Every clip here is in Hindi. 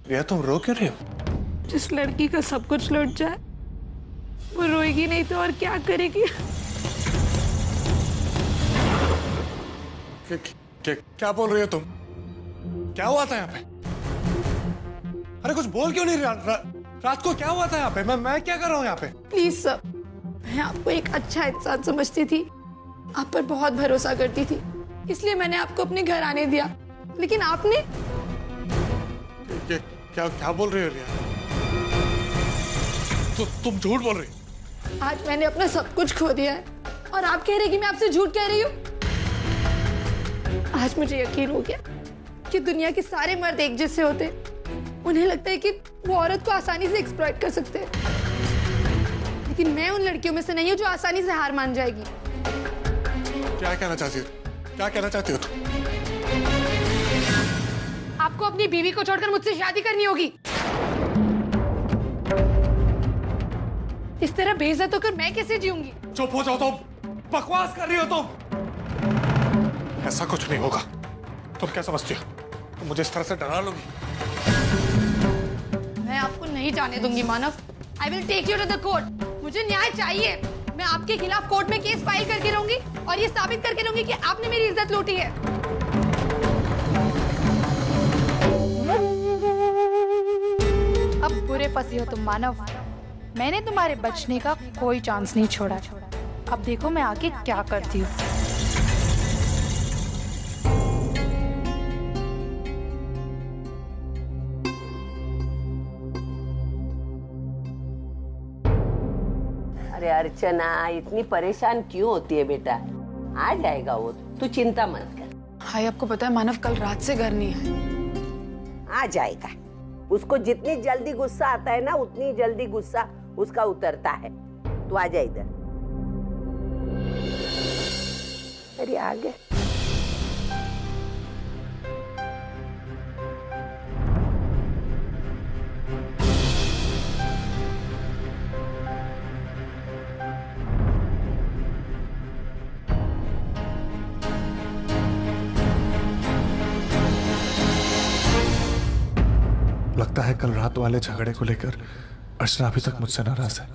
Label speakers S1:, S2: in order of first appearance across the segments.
S1: रिया तुम रो क्यों रही हो?
S2: जिस लड़की का सब कुछ लौट जाए वो रोएगी नहीं तो और क्या करेगी?
S1: क्या बोल रही हो तुम? क्या हुआ था यहाँ पे? अरे कुछ बोल क्यों नहीं रही? रात को क्या हुआ था यहाँ पे? मैं क्या कर रहा हूँ यहाँ पे?
S2: प्लीज सर, मैं आपको एक अच्छा इंसान समझती थी, आप पर बहुत भरोसा करती थी, इसलिए मैंने आपको अपने घर आने दिया, लेकिन आपने
S1: क्या बोल रही हो रिया? तुम झूठ बोल रही हो।
S2: आज मैंने अपना सब कुछ खो दिया है और आप कह रहे कि मैं आपसे झूठ कह रही हूँ। आज मुझे यकीन हो गया कि दुनिया के सारे मर्द एक जैसे होते, उन्हें लगता है कि वो औरत को आसानी से एक्सप्लॉइट कर सकते हैं, लेकिन मैं उन लड़कियों में से नहीं हूँ जो आसानी से हार मान जाएगी।
S1: क्या कहना चाहती हो? क्या कहना चाहती हो तुम?
S2: आपको अपनी बीवी को छोड़कर मुझसे शादी करनी होगी। इस तरह बेइज्जत होकर मैं कैसे जीऊंगी?
S1: चुप हो जाओ तुम, बकवास कर रही हो तुम। ऐसा कुछ नहीं होगा। तुम क्या समझती हो? तुम मुझे इस तरह से डरा लोगी?
S2: मैं आपको नहीं जाने दूंगी मानव। I will take you to the court. मुझे न्याय चाहिए। मैं आपके खिलाफ कोर्ट में केस फाइल करके रहूंगी और ये साबित करके रहूंगी कि आपने मेरी इज्जत लूटी है।
S3: अब बुरे फंसी हो तुम मानव। मैंने तुम्हारे बचने का कोई चांस नहीं छोड़ा। अब देखो मैं आगे क्या करती हूँ।
S4: अरे अर्चना, इतनी परेशान क्यों होती है बेटा? आ जाएगा वो, तू चिंता मत कर।
S5: हाय, आपको पता है मानव कल रात से घर नहीं है।
S4: आ जाएगा। उसको जितनी जल्दी गुस्सा आता है ना, उतनी जल्दी गुस्सा उसका उतरता है। तू आ जा इधर। अरे आ गए।
S1: लगता है कल रात वाले झगड़े को लेकर अर्चना अभी तक मुझसे नाराज है।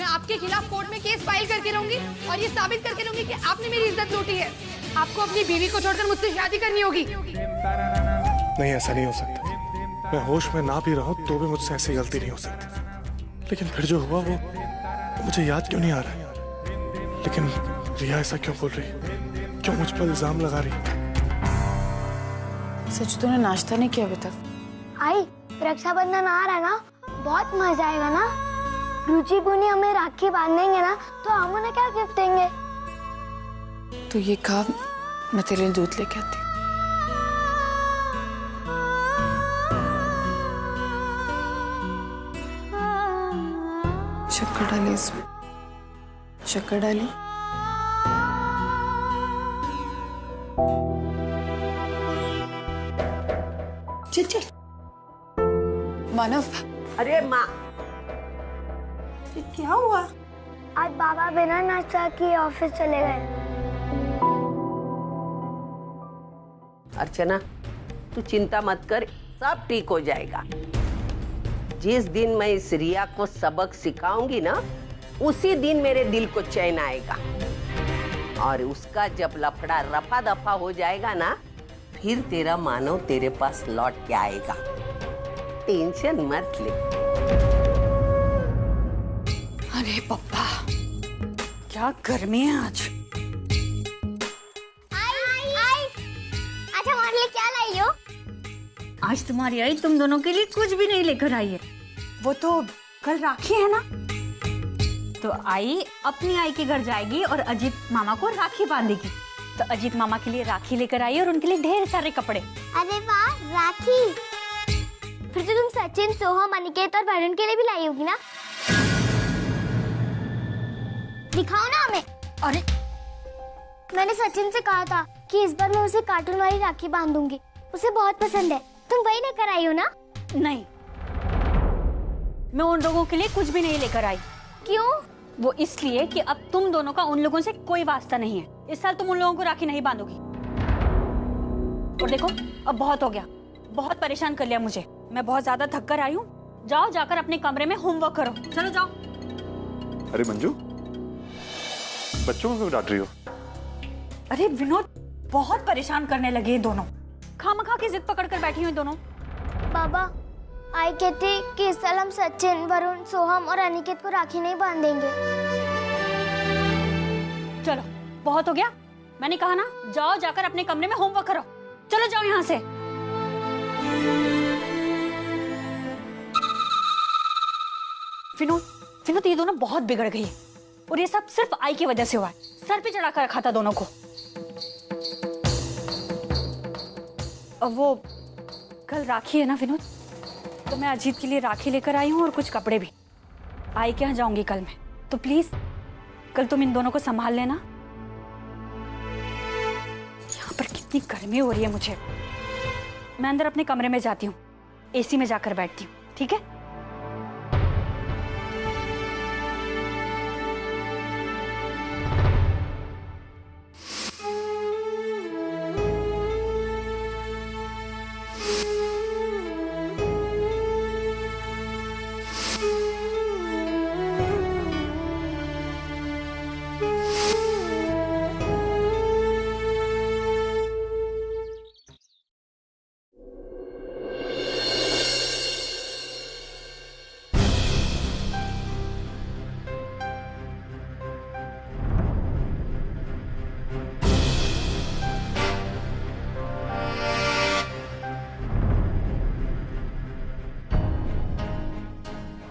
S2: आपके खिलाफ कोर्ट में केस फाइल करके रहूंगी और ये साबित करके रहूंगी कि आपने मेरी इज्जत लूटी है। आपको अपनी बीवी को छोड़कर मुझसे शादी करनी होगी।
S1: नहीं, ऐसा नहीं हो सकता। मैं होश में ना भी रहूं तो भी मुझसे ऐसी गलती नहीं हो सकती। लेकिन फिर जो हुआ वो मुझे याद क्यों नहीं आ रहा? लेकिन रिया ऐसा क्यों बोल रही? क्यों मुझ पर इल्जाम लगा रही?
S5: सच तूने नाश्ता नहीं किया अभी तक?
S6: आई, रक्षाबंधन आ रहा है ना, बहुत मजा आएगा ना। रुचि बुनी हमें राखी बांधेंगे ना, तो हम उन्हें क्या गिफ्ट देंगे?
S5: तो ये कहा, मैं तेरे लिए दूध लेके आती हूँ। शक्कर डाली इसमें, शक्कर डाली। चल चल। मानव।
S4: अरे माँ,
S2: क्या हुआ?
S6: आज बाबा बिना नाश्ता किए ऑफिस चले गए।
S4: अर्चना, तू चिंता मत कर, सब ठीक हो जाएगा। जिस दिन मैं इस रिया को सबक सिखाऊंगी ना, उसी दिन मेरे दिल को चैन आएगा। और उसका जब लफड़ा रफा दफा हो जाएगा ना, फिर तेरा मानव तेरे पास लौट के आएगा। टेंशन मत ले।
S5: अरे पप्पा, क्या गर्मी है आज।
S6: आई, आज हमारे लिए क्या लाई हो?
S7: आज तुम्हारी आई तुम दोनों के लिए कुछ भी नहीं लेकर आई है।
S5: वो तो कल राखी है ना,
S7: तो आई अपनी आई के घर जाएगी और अजीत मामा को राखी बांधेगी। तो अजीत मामा के लिए राखी लेकर आई और उनके लिए ढेर सारे कपड़े।
S6: अरे वाह, राखी। फिर तो तुम सचिन, सोहम, अनिकेत और वरुण के लिए भी लाई होगी ना? दिखाओ ना हमें।
S7: अरे
S6: मैंने सचिन से कहा था कि इस बार मैं उसे कार्टून वाली राखी बांधूंगी, उसे बहुत पसंद है। तुम वही लेकर आई हो ना?
S7: नहीं, मैं उन लोगों के लिए कुछ भी नहीं लेकर आई।
S6: क्यों?
S7: वो इसलिए कि अब तुम दोनों का उन लोगों से कोई वास्ता नहीं है। इस साल तुम उन लोगों को राखी नहीं बांधोगी। और देखो, अब बहुत हो गया, बहुत परेशान कर लिया मुझे। मैं बहुत ज्यादा थक कर आई हूँ। जाओ, जाकर अपने कमरे में होमवर्क करो। चलो जाओ।
S1: अरे मंजू, बच्चों को क्यों डांट रही हो?
S7: अरे विनोद, बहुत परेशान करने लगे ये दोनों। खामखा की जिद पकड़ कर बैठी हुई दोनों।
S6: बाबा, आई कहती कि इस साल हम सचिन, वरुण, सोहम और अनिकेत को राखी नहीं बांधेंगे।
S7: चलो, बहुत हो गया। मैंने कहा ना, जाओ, जाकर अपने कमरे में होमवर्क करो। चलो जाओ यहाँ से। विनोद, ये दोनों बहुत बिगड़ गई है और ये सब सिर्फ आई की वजह से हुआ है। सर पे चढ़ा कर रखा था दोनों को। अब वो कल राखी है ना विनोद, तो मैं अजीत के लिए राखी लेकर आई हूँ और कुछ कपड़े भी। आई के यहाँ जाऊंगी कल मैं, तो प्लीज कल तुम इन दोनों को संभाल लेना। यहाँ पर कितनी गर्मी हो रही है मुझे। मैं अंदर अपने कमरे में जाती हूँ, एसी में जाकर बैठती हूँ, ठीक है?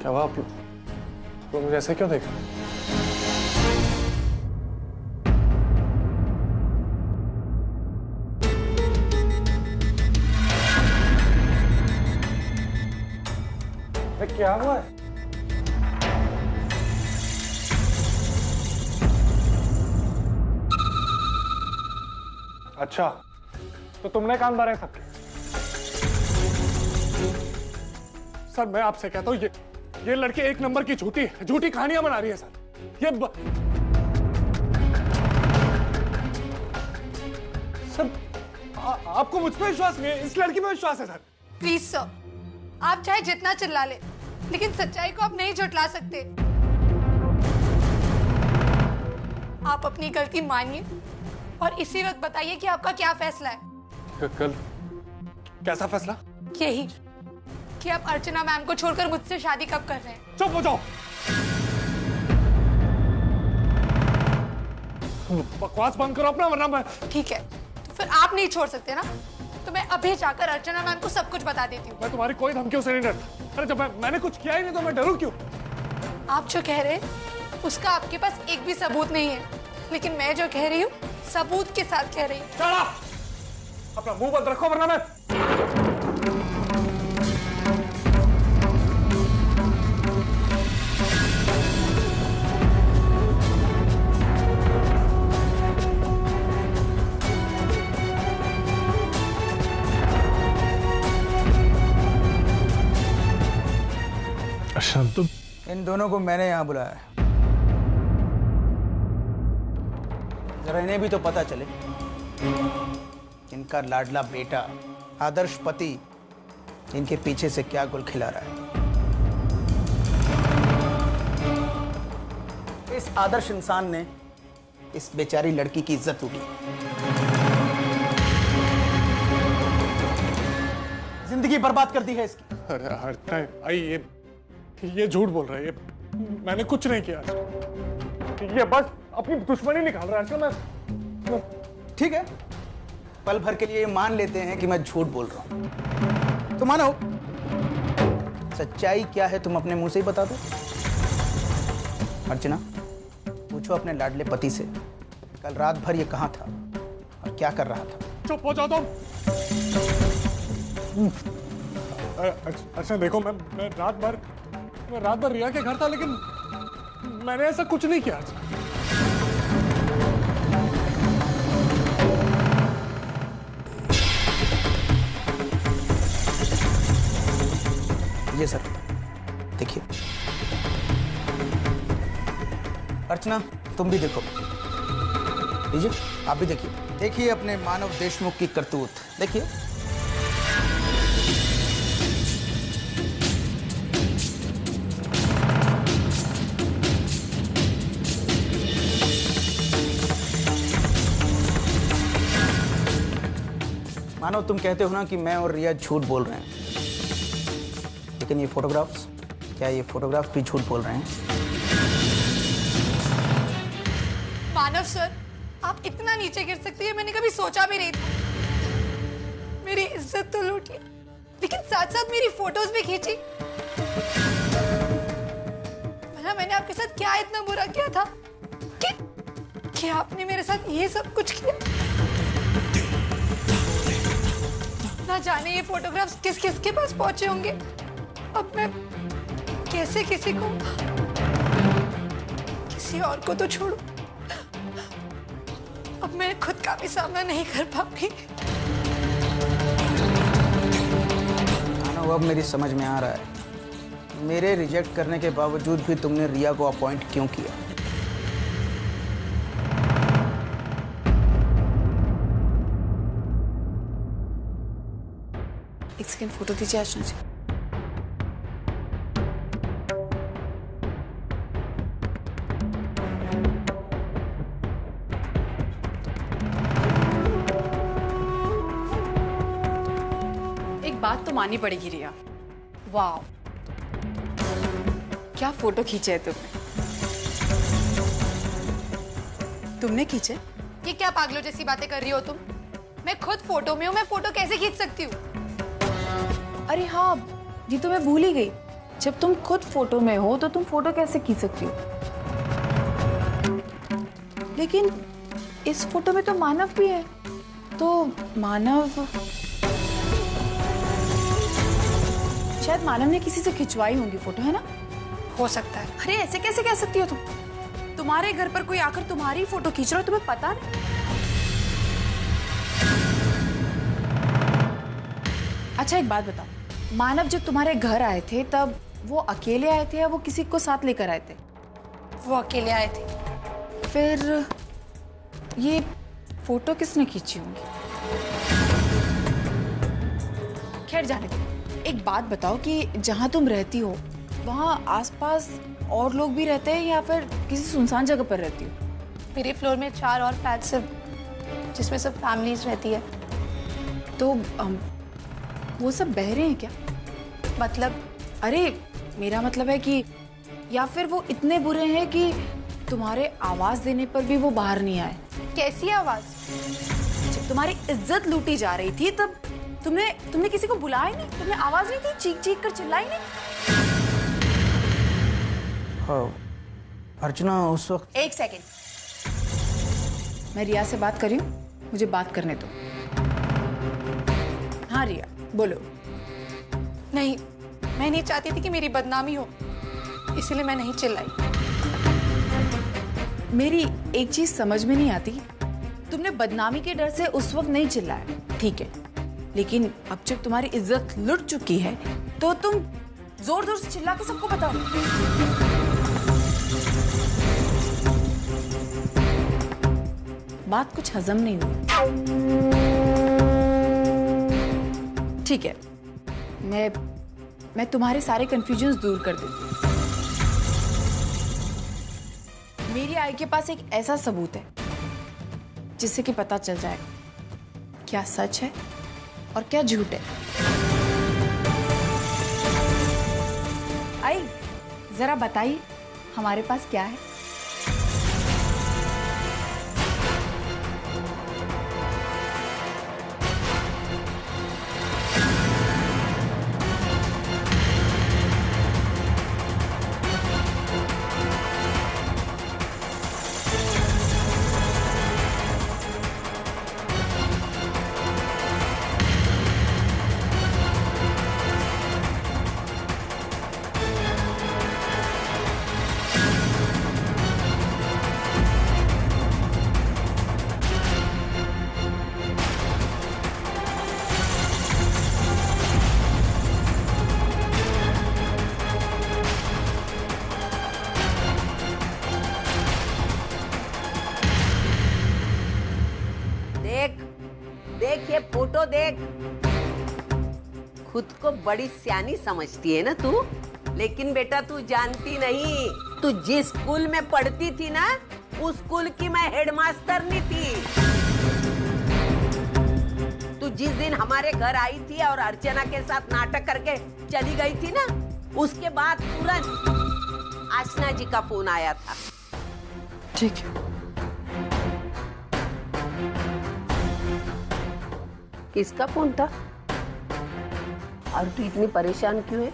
S1: क्या हुआ? आप लोग मुझे ऐसे क्यों देखा? क्या हुआ है? अच्छा, तो तुमने कान भरे सबके? सर, मैं आपसे कहता हूँ, ये लड़की एक नंबर की झूठी कहानियां बना रही है सर। सर, आपको मुझ पर विश्वास नहीं है, इस लड़की में विश्वास है सर।
S2: प्लीज सर, आप चाहे जितना चिल्ला ले, लेकिन सच्चाई को आप नहीं झुठला सकते। आप अपनी गलती मानिए और इसी वक्त बताइए कि आपका क्या फैसला है।
S1: कल कैसा फैसला?
S2: यही कि आप अर्चना मैम को छोड़कर मुझसे शादी कब कर रहे हैं।
S1: चुप हो जाओ, बकवास बंद करो अपना, वरना मैं।
S2: ठीक है, तो फिर आप नहीं छोड़ सकते ना, तो मैं अभी जाकर अर्चना मैम को सब कुछ बता देती हूँ।
S1: मैं तुम्हारी कोई धमकियों से नहीं डरता। अरे जब मैंने कुछ किया ही नहीं तो मैं डरूं क्यों?
S2: आप जो कह रहे हैं उसका आपके पास एक भी सबूत नहीं है, लेकिन मैं जो कह रही हूँ सबूत के साथ कह रही हूँ।
S1: चला, अपना मुंह बंद रखो वरना मैं। तुम
S8: इन दोनों को मैंने यहाँ बुलाया है, जरा इन्हें भी तो पता चले इनका लाडला बेटा आदर्श पति इनके पीछे से क्या गुल खिला रहा है। इस आदर्श इंसान ने इस बेचारी लड़की की इज्जत उड़ी, जिंदगी बर्बाद कर दी है इसकी।
S1: अरे हटता आई, ये झूठ बोल रहा है, मैंने कुछ नहीं किया। ये बस अपनी दुश्मनी निकाल रहा है। मैं
S8: ठीक है, पल भर के लिए ये मान लेते हैं कि मैं झूठ बोल रहा हूं, तो मानो सच्चाई क्या है तुम अपने मुंह से ही बता दो। अर्चना, पूछो अपने लाडले पति से कल रात भर ये कहां था और क्या कर रहा था।
S1: चुप हो जाओ तुम। अच्छा देखो, मैं रात भर रिया के घर था, लेकिन मैंने ऐसा कुछ नहीं किया।
S8: अर्चना, तुम भी देखो। लीजिए, आप भी देखिए। देखिए अपने मानव देशमुख की करतूत, देखिए। मानव, तुम कहते हो ना कि मैं और रिया झूठ बोल रहे हैं, लेकिन ये फोटोग्राफ्स, क्या ये फोटोग्राफ भी झूठ बोल रहे हैं?
S2: मानव सर, आप इतना नीचे गिर सकती है मैंने कभी सोचा भी नहीं था। मेरी इज्जत तो लूटी, लेकिन साथ साथ मेरी फोटोज भी खींची। भला मैंने आपके साथ क्या इतना बुरा किया था कि आपने मेरे साथ ये सब कुछ किया? ना जाने ये फोटोग्राफ्स किस किस के पास पहुंचे होंगे। अब मैं कैसे किसी और को तो छोड़ूं, अब मैं खुद का भी सामना नहीं कर पाऊंगी।
S8: मानव, अब मेरी समझ में आ रहा है, मेरे रिजेक्ट करने के बावजूद भी तुमने रिया को अपॉइंट क्यों किया।
S5: एक सेकंड, फोटो दीजिए अर्चना जी। एक बात तो माननी पड़ेगी रिया, वाह क्या फोटो खींचे है तुमने खींचे?
S2: ये क्या पागलों जैसी बातें कर रही हो तुम? मैं खुद फोटो में हूँ, मैं फोटो कैसे खींच सकती हूँ?
S5: अरे हाँ, ये तो मैं भूल ही गई, जब तुम खुद फोटो में हो तो तुम फोटो कैसे खींच सकती हो? लेकिन इस फोटो में तो मानव भी है, तो मानव, शायद मानव ने किसी से खिंचवाई होंगी फोटो, है ना?
S2: हो सकता है।
S5: अरे ऐसे कैसे कह सकती हो तुम? तुम्हारे घर पर कोई आकर तुम्हारी फोटो खींच रहा हो, तुम्हें पता नहीं? अच्छा एक बात बताओ, मानव जब तुम्हारे घर आए थे तब वो अकेले आए थे या वो किसी को साथ लेकर आए थे?
S2: वो अकेले आए थे।
S5: फिर ये फोटो किसने खींची होंगी? खैर जाने दो, एक बात बताओ कि जहाँ तुम रहती हो वहाँ आसपास और लोग भी रहते हैं या फिर किसी सुनसान जगह पर रहती हो?
S2: मेरे फ्लोर में 4 और फ्लैट्स हैं जिसमें सब फैमिलीज रहती है।
S5: तो वो सब बहरे हैं क्या?
S2: मतलब?
S5: अरे मेरा मतलब है कि या फिर वो इतने बुरे हैं कि तुम्हारे आवाज देने पर भी वो बाहर नहीं आए।
S2: कैसी आवाज?
S5: जब तुम्हारी इज्जत लूटी जा रही थी तब तुमने किसी को बुलाया नहीं? तुमने आवाज नहीं दी? चीख चीख कर चिल्लाई नहीं?
S8: हाँ, अर्चना उस वक्त।
S5: एक सेकेंड, मैं रिया से बात कर रही हूँ, मुझे बात करने दो। हाँ रिया बोलो।
S2: नहीं, मैं नहीं चाहती थी कि मेरी बदनामी हो, इसलिए मैं नहीं चिल्लाई।
S5: मेरी एक चीज समझ में नहीं आती, तुमने बदनामी के डर से उस वक्त नहीं चिल्लाया, ठीक है, लेकिन अब जब तुम्हारी इज्जत लुट चुकी है तो तुम जोर जोर से चिल्ला के सबको बताओ। बात कुछ हजम नहीं हुई। ठीक है, मैं तुम्हारे सारे कंफ्यूजन्स दूर कर देती हूँ। मेरी आई के पास एक ऐसा सबूत है जिससे कि पता चल जाएगा क्या सच है और क्या झूठ है। आई जरा बताइए हमारे पास क्या है?
S4: देख ये फोटो देख। खुद को बड़ी सियानी समझती है ना तू, लेकिन बेटा तू जानती नहीं, तू जिस स्कूल में पढ़ती थी ना, उस स्कूल की मैं हेडमास्टर नहीं थी। तू जिस दिन हमारे घर आई थी और अर्चना के साथ नाटक करके चली गई थी ना, उसके बाद तुरंत आशना जी का फोन आया था।
S5: ठीक है।
S4: किसका फोन था? और तू इतनी परेशान क्यों है?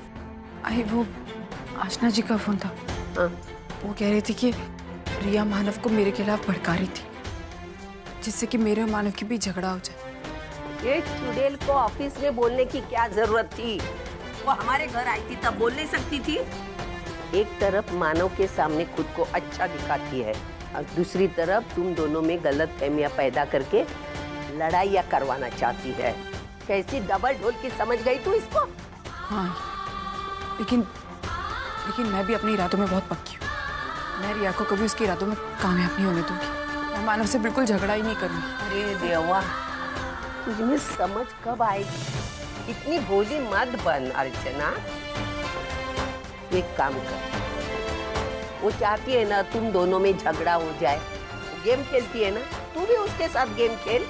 S5: अरे वो आशना जी का फोन था।
S4: हाँ।
S5: वो कह रही थी कि रिया मानव को मेरे खिलाफ भड़का रही थी, जिससे कि मेरे और मानव के बीच झगड़ा हो जाए।
S4: ये चुड़ैल को ऑफिस में बोलने की क्या जरूरत थी? वो हमारे घर आई थी तब बोल नहीं सकती थी? एक तरफ मानव के सामने खुद को अच्छा दिखाती है और दूसरी तरफ तुम दोनों में गलतफहमियां पैदा करके लड़ाइयां करवाना चाहती है। कैसी डबल ढोल की समझ गई तू इसको?
S5: हाँ, लेकिन मैं भी अपने इरादों में बहुत पक्की हूँ। मैं रिया को कभी उसके इरादों में कामयाब नहीं होने दूंगी। मैं मानव से बिल्कुल झगड़ा ही नहीं करूंगी।
S4: अरे देवा, तुझमें समझ कब आएगी? इतनी भोली मत बन अर्चना। एक काम कर, वो चाहती है ना तुम दोनों में झगड़ा हो जाए, गेम खेलती है ना, तू भी उसके साथ गेम खेल।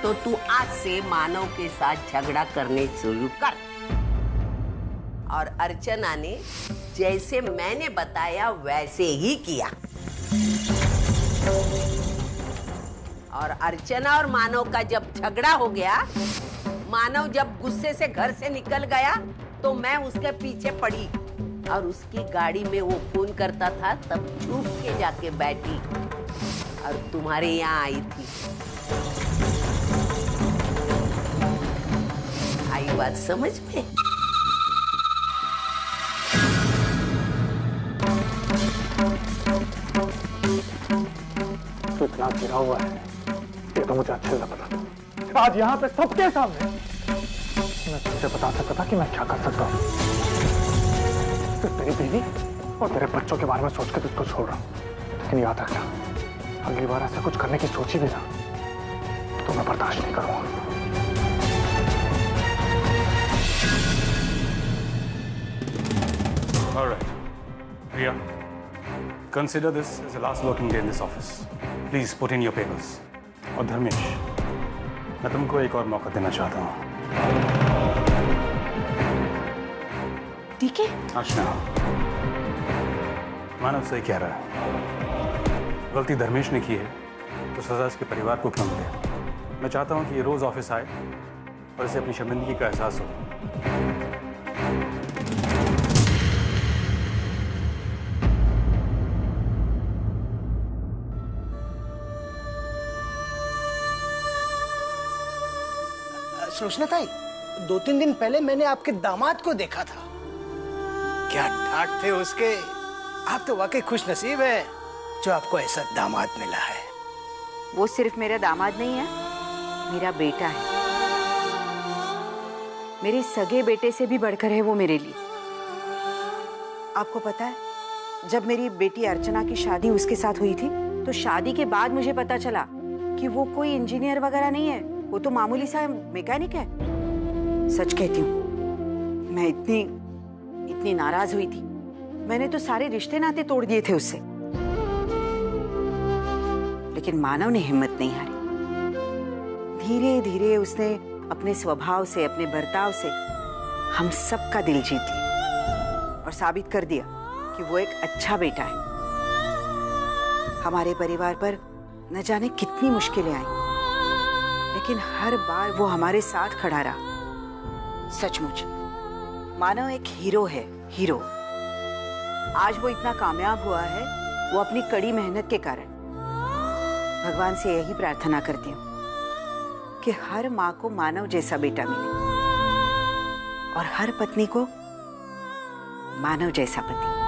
S4: तो तू आज से मानव के साथ झगड़ा करने शुरू कर। और अर्चना ने जैसे मैंने बताया वैसे ही किया। और अर्चना और मानव का जब झगड़ा हो गया, मानव जब गुस्से से घर से निकल गया, तो मैं उसके पीछे पड़ी और उसकी गाड़ी में वो फोन करता था, तब छुप के जाके बैठी और तुम्हारे यहाँ आई थी। आई बात समझ में?
S1: तू इतना गिरा हुआ है, ये तो मुझे अच्छे से पता। आज यहाँ पे सबके सामने मैं तुझे बता सकता था कि मैं क्या कर सकता हूँ। सिर्फ तेरी बीवी और तेरे बच्चों के बारे में सोच के तुझको छोड़ रहा हूँ, लेकिन याद रखना, अगली बार ऐसा कुछ करने की सोची भी ना तो मैं बर्दाश्त नहीं करूँगा।
S9: All right, Riya, consider this as the last working day in this office. Please put in your papers. और धर्मेश, मैं तुमको एक और मौका देना चाहता हूँ।
S5: ठीक है?
S9: आशना, मानव सही कह रहा है। गलती धर्मेश ने की है, तो सजा इसके परिवार को क्यों मिले? मैं चाहता हूँ कि ये रोज ऑफिस आए और इसे अपनी शर्मिंदगी का एहसास हो।
S8: सुलोचना ताई, 2-3 दिन पहले मैंने आपके दामाद को देखा था। क्या ठाट थे उसके। आप तो वाकई खुश नसीब है जो आपको ऐसा दामाद मिला है।
S10: वो सिर्फ मेरा दामाद नहीं है, मेरा बेटा है। मेरे सगे बेटे से भी बढ़कर है वो मेरे लिए। आपको पता है, जब मेरी बेटी अर्चना की शादी उसके साथ हुई थी, तो शादी के बाद मुझे पता चला कि वो कोई इंजीनियर वगैरह नहीं है, वो तो मामूली सा मैकेनिक है। सच कहती हूँ, मैं इतनी नाराज हुई थी, मैंने तो सारे रिश्ते नाते तोड़ दिए थे उससे। लेकिन मानव ने हिम्मत नहीं हारी। धीरे धीरे उसने अपने स्वभाव से, अपने बर्ताव से हम सबका दिल जीत लिया और साबित कर दिया कि वो एक अच्छा बेटा है। हमारे परिवार पर न जाने कितनी मुश्किलें आई, लेकिन हर बार वो हमारे साथ खड़ा रहा। सचमुच मानव एक हीरो है, हीरो। आज वो इतना कामयाब हुआ है, वो अपनी कड़ी मेहनत के कारण। भगवान से यही प्रार्थना करती हूँ कि हर माँ को मानव जैसा बेटा मिले और हर पत्नी को मानव जैसा पति।